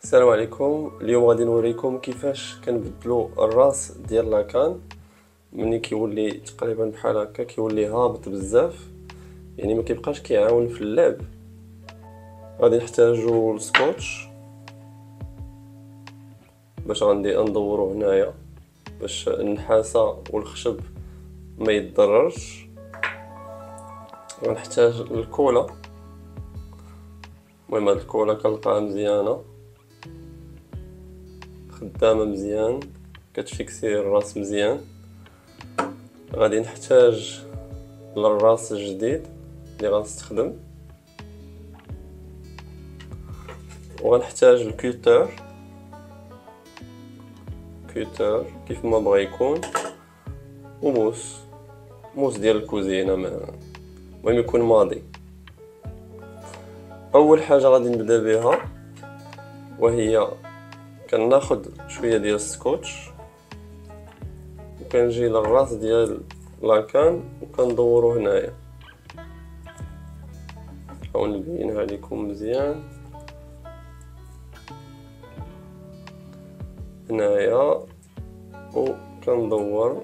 السلام عليكم. اليوم غادي نوريكم كيفاش كنبدلو الراس ديال لاكان ملي كيولي تقريبا بحال هكا، كيولي هابط بزاف، يعني ما كيبقاش كيعاون في اللعب. غادي نحتاجو السكوتش باش غندي ندورو هنايا باش النحاسه والخشب ما يتضررش. غنحتاج الكولا، المهم هاد الكولا كنلقاها مزيانه خدامه مزيان كتفيكسي الراس مزيان. غادي نحتاج للراس الجديد اللي غنستخدم، وغنحتاج الكوتر كيف ما بغى يكون، وموس ديال الكوزينه، المهم يكون ماضي. اول حاجه غادي نبدا بها وهي كناخد شويه ديال السكوتش وكنجي للراس ديال لاكان وكندورو هنايا. نحاول نبينها لكم مزيان. هنايا وكندور،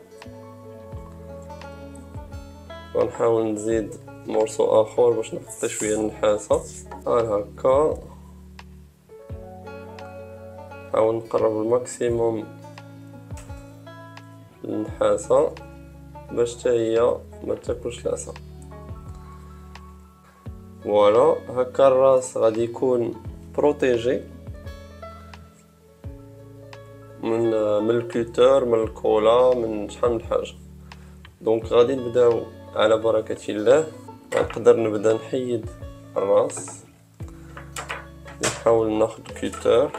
ونحاول نزيد مرسو اخر باش نغطي شويه النحاسه بحال هكا. نحاول نقرب الماكسيموم النحاسه باش حتى هي ما تاكلش العصا. فوالا هكا الراس غادي يكون بروتيجي من الكوتر، من الكولا، من شحال من حاجه. دونك غادي نبداو على بركه الله. نقدر نبدا نحيد الراس، نحاول ناخد كوتر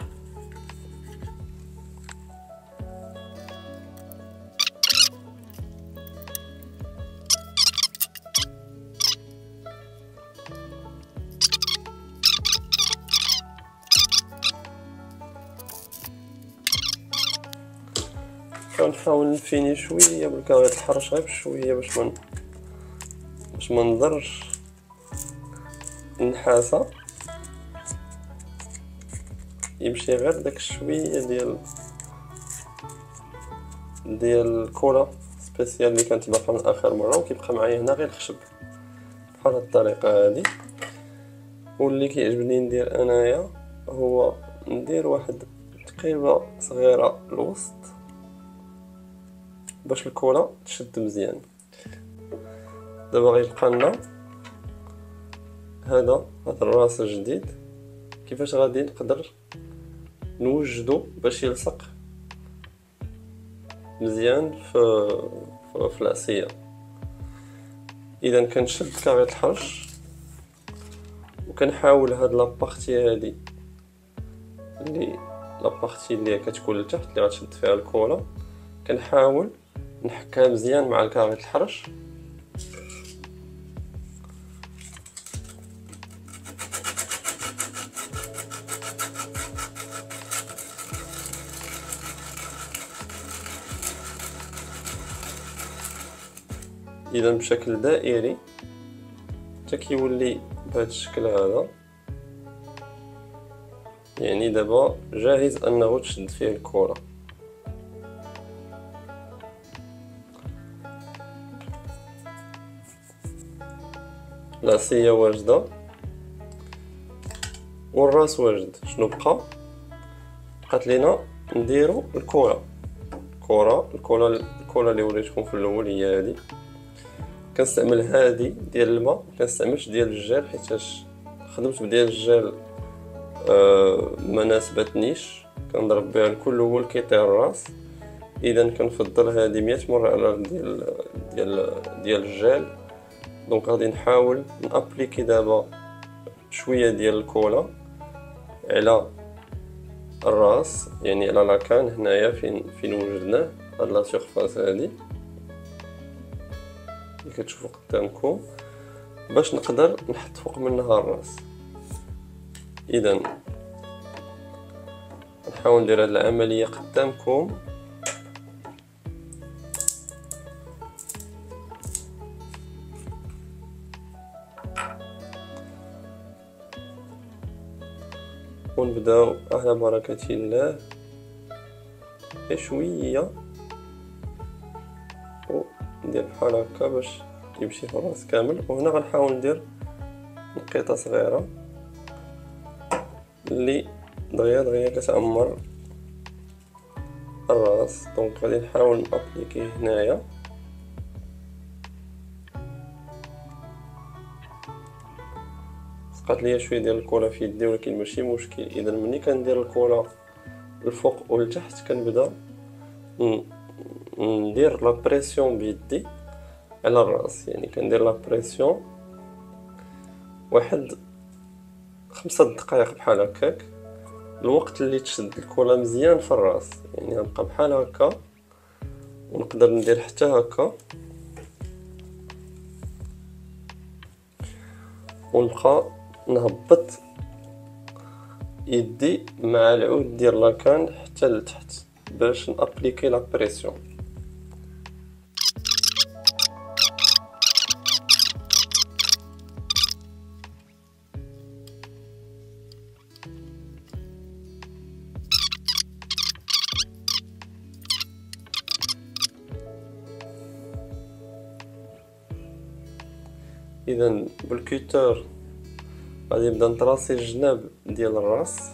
كنحاول نفيني شويه بالكاغيط الحرش غير بشويه باش ما نضرش النحاسه، يمشي غير داك شويه ديال الكولا سبيسيال اللي كانت باقا من اخر مره، وكيبقى معايا هنا غير الخشب بحال هاد الطريقه هادي. واللي كيعجبني ندير انايا هو ندير واحد تقيبه صغيره الوسط باش الكولا تشد مزيان. دابا غيبقى لنا هذا الراس الجديد، كيفاش غادي نقدر نوجدو باش يلصق مزيان في العصيه. اذا كنشد كاغيط الحرش وكنحاول هاد لابارتي هادي اللي كتكون لتحت اللي غتشد فيها الكولا، كنحاول نحكها مزيان مع الكاغيط الحرش اذا بشكل دائري حتى كيولي بهذا الشكل هذا. يعني دابا جاهز انه تشد فيه الكرة. العصيه واجده والراس واجد. شنو بقات لينا نديرو الكرة اللي وريتكم في الاول هي هذه. كنستعمل هذه ديال الماء، كنستعملش ديال الجل حيتاش خدمت بديال الجل ما ناسبتنيش، كنضرب بها الكل هو اللي كيطير الراس. اذا كنفضل هذه 100 مره على ديال الجل. دونك غادي نحاول نابليكي دابا شويه ديال الكولا على الراس، يعني على لاكان هنايا فين وجدناه، هاد لا سيرفاس هادي اللي كتشوفوا قدامكم، باش نقدر نحط فوق منها الراس. اذا نحاول ندير هاد العمليه قدامكم. ونبداو على بركة الله شويه وندير بحال هكا باش يمشي في الراس كامل. وهنا غنحاول ندير نقيطه صغيره اللي دغيا كتعمر الراس. دونك غادي نحاول نابليكي هنايا سقط ليا شويه ديال الكولا في يدي ولكن ماشي مشكل. اذا ملي كندير الكولا الفوق والتحت كنبدا ندير لا بريسيون بيدي على الراس، يعني كندير لا بريسيون واحد 5 دقائق بحال هكاك، الوقت اللي تشد الكولا مزيان في الراس. يعني غنبقى بحال هكا ونقدر ندير حتى هكا ونبقى نهبط يدي مع العود ديال لاكان حتى لتحت باش نابليكي لا بريسيون. اذا بالكوتر غادي نبدا نطراسي الجناب ديال الراس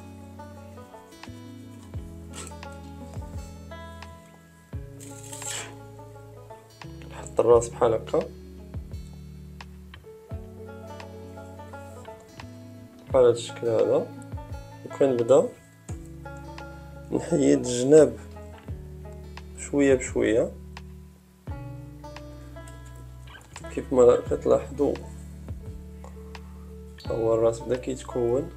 نحط الراس بحال هكا بحال هاد الشكل هذا، وكنبدا نحيد الجناب شويه بشويه كيف ما كتلاحظوا. هو الراس بدا كيتكون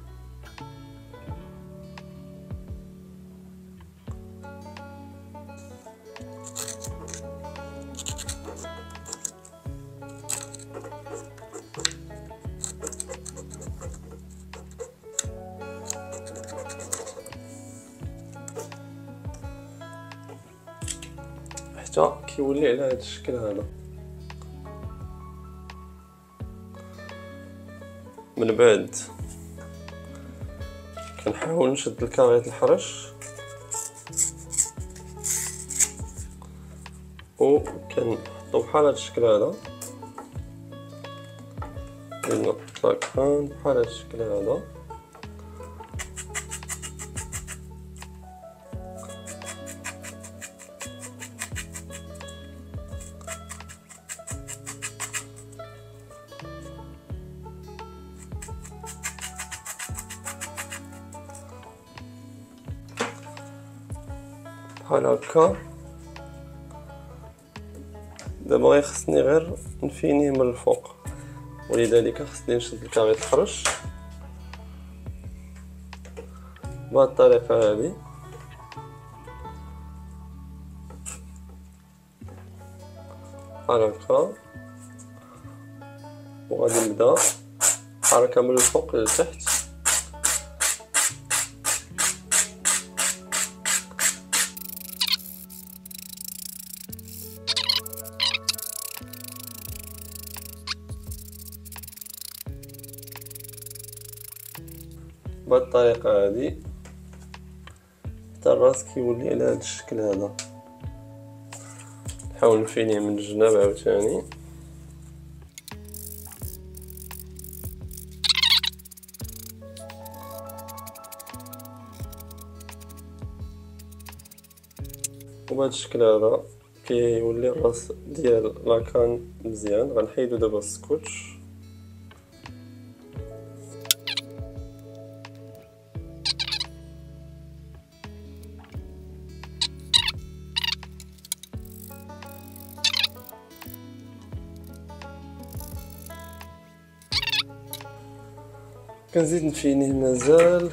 حتى كيولي على هذا الشكل هذا. من بعد كنحاول نشد الكاريط الحرش وكنحطو بحال هذا الشكل هذا، نطلق بحال هذا الشكل هذا بحال هكا. دابا خصني غير نفينيه من الفوق، ولذلك خصني نشد الكاريط الحرش بهذه الطريقه هذه. بحال هكا وغادي نبدا حركه من الفوق للتحت بهذه الطريقه هذه حتى الراس كيولي على هذا الشكل هذا. نحاول نفينيه من الجناب عاوتاني. وبهذا الشكل هذا كيولي الراس ديال لاكان مزيان. غنحيدو دابا السكوتش كنزيد نفينيه مازال.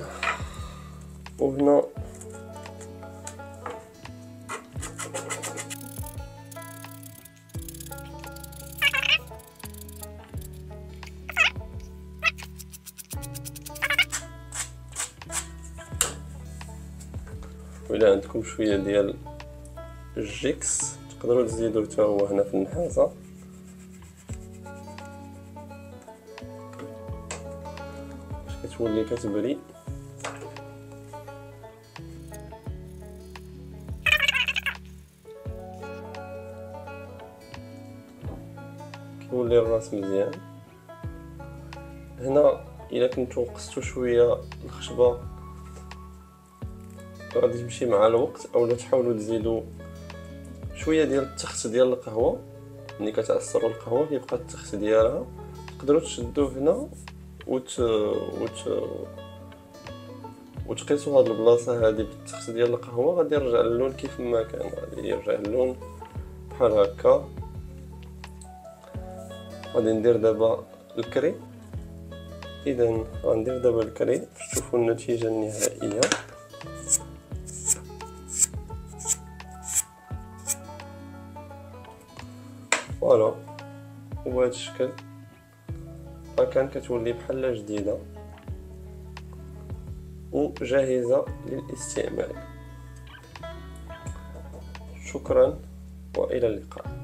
وهنا وإلا عندكم شويه ديال الجيكس تقدروا تزيدوا حتى هو هنا في النحاسه. كتولي كتبري تولي الراس مزيان. هنا الا كنتو قصتو شويه الخشبه غادي تمشي مع الوقت، اولا تحاولوا تزيدوا شويه ديال التخت ديال القهوه. ملي كتعصروا القهوه كيبقى التخت ديالها، تقدروا تشدوه هنا وتقيسوا هاد البلاصه هادي بالتخت ديال القهوه، غادي يرجع اللون كيف ما كان، غادي يرجع اللون بحال هكا. غادي ندير دابا الكري. اذا غندير دابا الكري باش تشوفوا النتيجه النهائيه. فوالا، وبهذا الشكل كان كتولي بحال جديده وجاهزه للاستعمال. شكرا والى اللقاء.